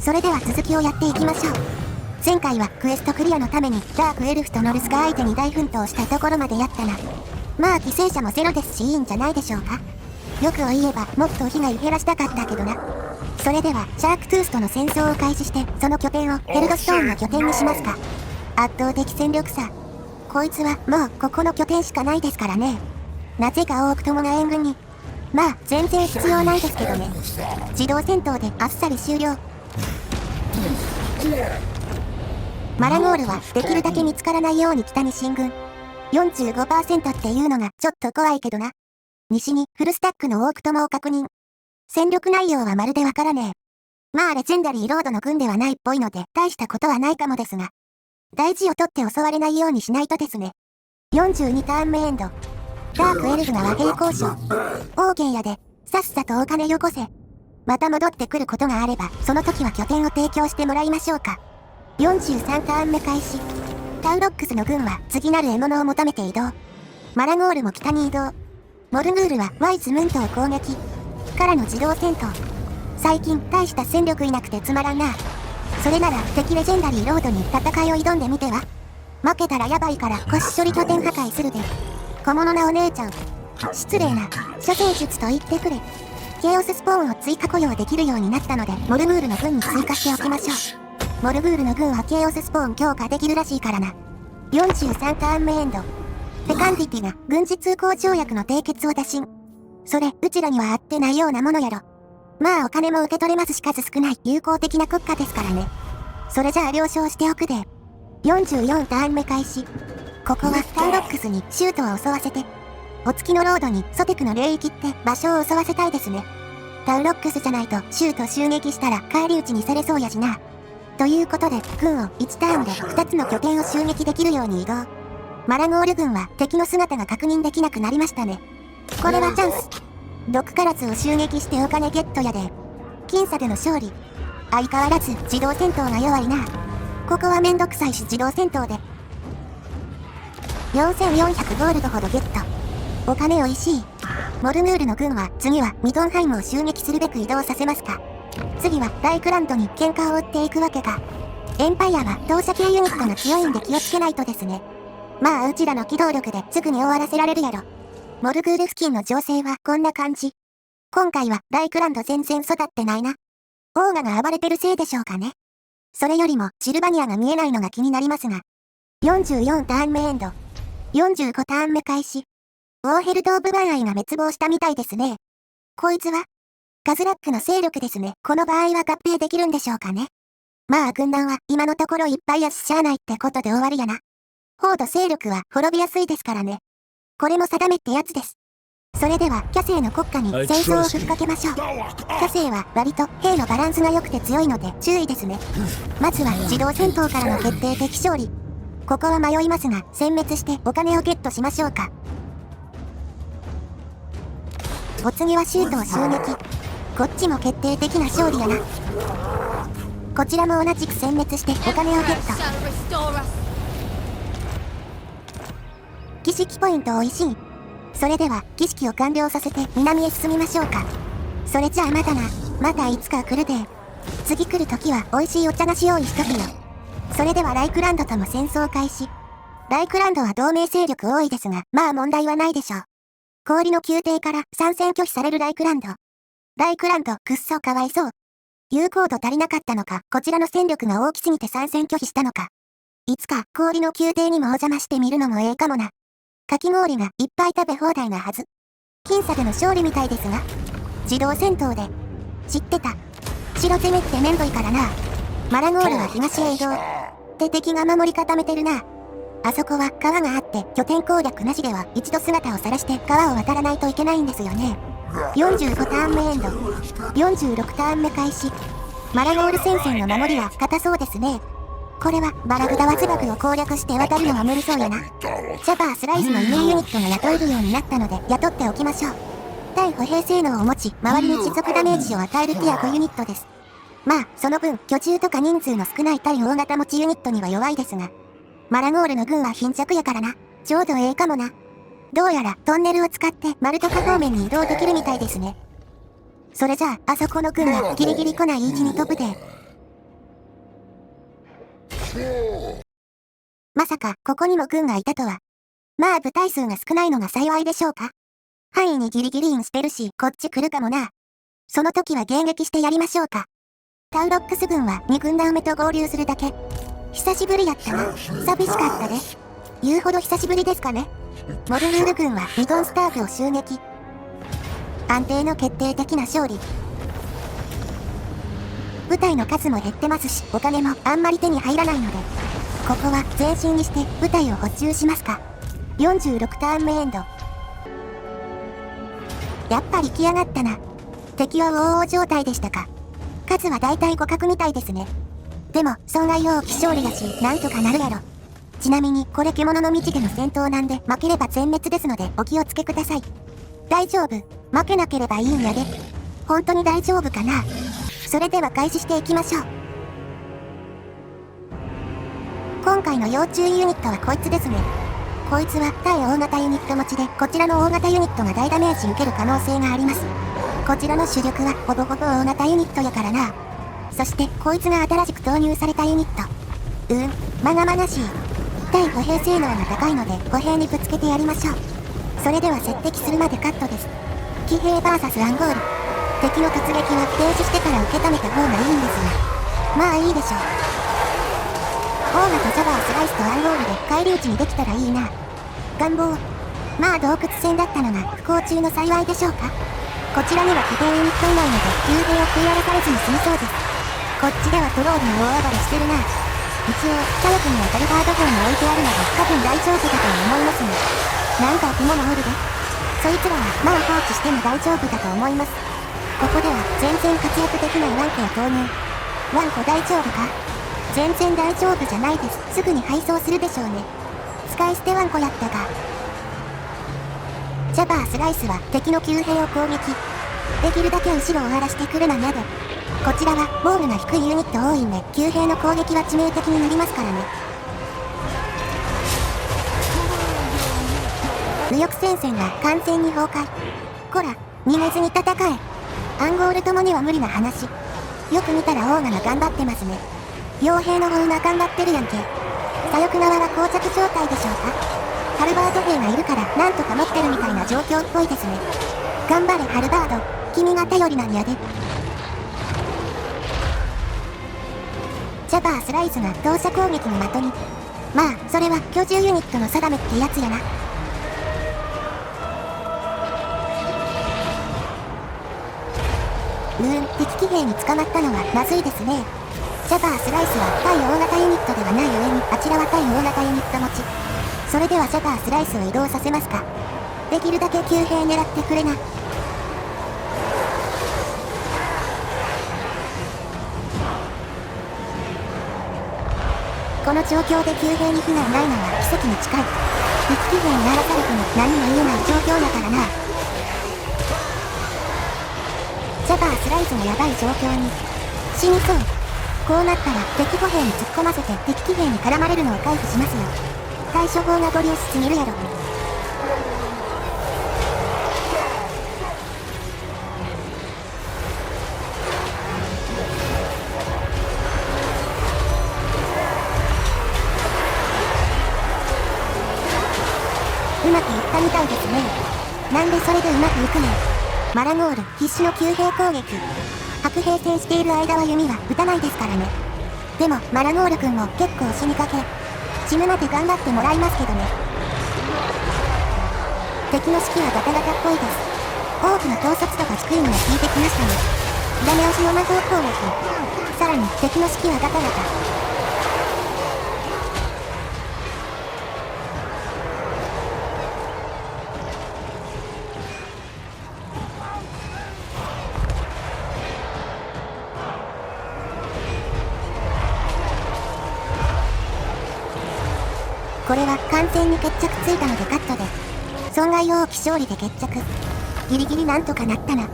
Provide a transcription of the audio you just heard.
それでは続きをやっていきましょう。前回はクエストクリアのためにダークエルフとノルスカ相手に大奮闘したところまでやったな。まあ犠牲者もゼロですしいいんじゃないでしょうか。よくを言えばもっと被害減らしたかったけどな。それではシャークトゥースとの戦争を開始してその拠点をヘルドストーンの拠点にしますか。圧倒的戦力差。こいつはもうここの拠点しかないですからね。なぜか多くともが援軍に。まあ全然必要ないですけどね。自動戦闘であっさり終了。マラゴールはできるだけ見つからないように北に進軍。45% っていうのがちょっと怖いけどな。西にフルスタックの多くともを確認。戦力内容はまるでわからねえ。まあレジェンダリーロードの軍ではないっぽいので大したことはないかもですが。大事を取って襲われないようにしないとですね。42ターン目エンド。ダークエルフが和平交渉。オーケーやで、さっさとお金よこせ。また戻ってくることがあれば、その時は拠点を提供してもらいましょうか。43ターン目開始。タウロックスの軍は次なる獲物を求めて移動。マラゴールも北に移動。モルグールはワイズムントを攻撃。からの自動戦闘。最近大した戦力いなくてつまらんな。それなら敵レジェンダリーロードに戦いを挑んでみては。負けたらヤバいから腰処理拠点破壊するで。小物なお姉ちゃん。失礼な、処世術と言ってくれ。ケイオススポーンを追加雇用できるようになったので、モルグールの軍に追加しておきましょう。モルグールの軍はケイオススポーン強化できるらしいからな。43ターン目エンド。フェカンディティが軍事通行条約の締結を打診。それ、うちらには合ってないようなものやろ。まあお金も受け取れますし数少ない友好的な国家ですからね。それじゃあ了承しておくで。44ターン目開始。ここはタウロックスにシュートを襲わせて。お月のロードにソテクの霊域って場所を襲わせたいですね。タウロックスじゃないとシュート襲撃したら返り討ちにされそうやしな。ということで軍を1ターンで2つの拠点を襲撃できるように移動。マラゴール軍は敵の姿が確認できなくなりましたね。これはチャンス。毒カラスを襲撃してお金ゲットやで。僅差での勝利。相変わらず自動戦闘が弱いな。ここはめんどくさいし自動戦闘で。4400ゴールドほどゲット。お金おいしい。モルグールの軍は次はミドンハイムを襲撃するべく移動させますか。次はライクランドに喧嘩を売っていくわけか。エンパイアは同社系ユニットが強いんで気をつけないとですね。まあうちらの機動力ですぐに終わらせられるやろ。モルグール付近の情勢はこんな感じ。今回はライクランド全然育ってないな。オーガが暴れてるせいでしょうかね。それよりもシルバニアが見えないのが気になりますが。44ターン目エンド。45ターン目開始。ウォーヘルド・オブ・バンアイが滅亡したみたいですね。こいつはカズラックの勢力ですね。この場合は合併できるんでしょうかね。まあ軍団は今のところいっぱいやししゃあないってことで終わりやな。フォード勢力は滅びやすいですからね。これも定めってやつです。それではキャセイの国家に戦争をふっかけましょう。キャセイは割と兵のバランスが良くて強いので注意ですね。まずは自動戦闘からの決定的勝利。ここは迷いますが殲滅してお金をゲットしましょうか。お次はシュートを襲撃。こっちも決定的な勝利やな。こちらも同じく殲滅してお金をゲット。儀式ポイントおいしい。それでは儀式を完了させて南へ進みましょうか。それじゃあまたな。またいつか来るで。次来るときは美味しいお茶菓子用意しとくよ。それではライクランドとも戦争開始。ライクランドは同盟勢力多いですが、まあ問題はないでしょう。氷の宮廷から参戦拒否されるライクランド。ライクランドくっそかわいそう。有効度足りなかったのか、こちらの戦力が大きすぎて参戦拒否したのか。いつか氷の宮廷にもお邪魔してみるのもええかもな。かき氷がいっぱい食べ放題なはず。僅差での勝利みたいですが。自動戦闘で。知ってた。城攻めってめんどいからな。マラゴールは東へ移動。って敵が守り固めてるな。あそこは川があって拠点攻略なしでは一度姿を晒して川を渡らないといけないんですよね。45ターン目エンド。46ターン目開始。マラゴール戦線の守りは硬そうですね。これはバラグダワズバグを攻略して渡るのは無理そうやな。ジャバースライズのイメユニットが雇えるようになったので雇っておきましょう。対歩兵性能を持ち周りに持続ダメージを与えるティア5ユニットです。まあその分巨獣とか人数の少ない対大型持ちユニットには弱いですが。マラゴールの軍は貧弱やからな。ちょうどええかもな。どうやらトンネルを使ってマルトカ方面に移動できるみたいですね。それじゃあ、あそこの軍はギリギリ来ない位置に飛ぶで。まさかここにも軍がいたとは。まあ部隊数が少ないのが幸いでしょうか。範囲にギリギリインしてるし、こっち来るかもな。その時は迎撃してやりましょうか。タウロックス軍は2軍団目と合流するだけ。久しぶりやったな。寂しかったです。言うほど久しぶりですかね。モルルール軍は2トンスターフを襲撃。安定の決定的な勝利。部隊の数も減ってますし、お金もあんまり手に入らないので、ここは前進にして部隊を補充しますか。46ターン目エンド。やっぱり来やがったな。敵はウォー状態でしたか。数はだいたい互角みたいですね。でも、損害大き勝利だし、なんとかなるやろ。ちなみに、これ獣の道での戦闘なんで、負ければ全滅ですので、お気をつけください。大丈夫。負けなければいいんやで。本当に大丈夫かな。それでは開始していきましょう。今回の要注意ユニットはこいつですね。こいつは対大型ユニット持ちで、こちらの大型ユニットが大ダメージ受ける可能性があります。こちらの主力はほぼほぼ大型ユニットやからな。そしてこいつが新しく投入されたユニット。まがまがしい。対歩兵性能が高いので歩兵にぶつけてやりましょう。それでは接敵するまでカットです。騎兵 VS アンゴール。敵の突撃は停止してから受け止めた方がいいんですが。まあいいでしょう。オーガとジャバースライスとアンゴールで返り討ちにできたらいいな。願望。まあ洞窟戦だったのが不幸中の幸いでしょうか。こちらには騎兵ユニットいないので騎兵を食い荒らされずに済みそうです。こっちではトロールが大暴れしてるな。一応、左翼にはガルバード砲に置いてあるので多分大丈夫だと思いますが。なんか手物おるで。そいつらはまあ放置しても大丈夫だと思います。ここでは全然活躍できないワンコを投入。ワンコ大丈夫か？全然大丈夫じゃないです。すぐに配送するでしょうね。使い捨てワンコやったか。ジャバースライスは敵の旧兵を攻撃。できるだけ後ろを荒らしてくるななど。こちらは防御が低いユニット多いんで、旧兵の攻撃は致命的になりますからね。右翼戦線が完全に崩壊。こら、逃げずに戦え。アンゴールともには無理な話。よく見たらオーガが頑張ってますね。傭兵の方が頑張ってるやんけ。左翼側は膠着状態でしょうか。ハルバード兵がいるからなんとか持ってるみたいな状況っぽいですね。頑張れハルバード。君が頼りなんやで。ジャバースライスが同射攻撃の的に。まあ、それは居住ユニットの定めってやつやな。敵騎兵に捕まったのはまずいですね。ジャバースライスは対大型ユニットではない上に、あちらは対大型ユニット持ち。それではジャバースライスを移動させますか。できるだけ旧兵狙ってくれな。この状況で旧兵に被害ないのは奇跡に近い。敵騎兵に荒らされても何も言えない状況だからな。ジャバースライスがヤバい状況に。死にそう。こうなったら敵歩兵に突っ込ませて敵騎兵に絡まれるのを回避しますよ。対処法がゴリ押しすぎるやろ。うまくいったみたいですね。なんでそれでうまくいくねん。マラゴール必死の旧兵攻撃。白兵戦している間は弓は撃たないですからね。でもマラゴール君も結構死にかけ。死ぬまで頑張ってもらいますけどね。敵の士気はガタガタっぽいです。多くの統率度が低いのが効いてきましたね。ダメ押しの魔法攻撃。さらに敵の士気はガタガタ。これは完全に決着ついたのでカットで。損害大き勝利で決着。ギリギリなんとかなったな。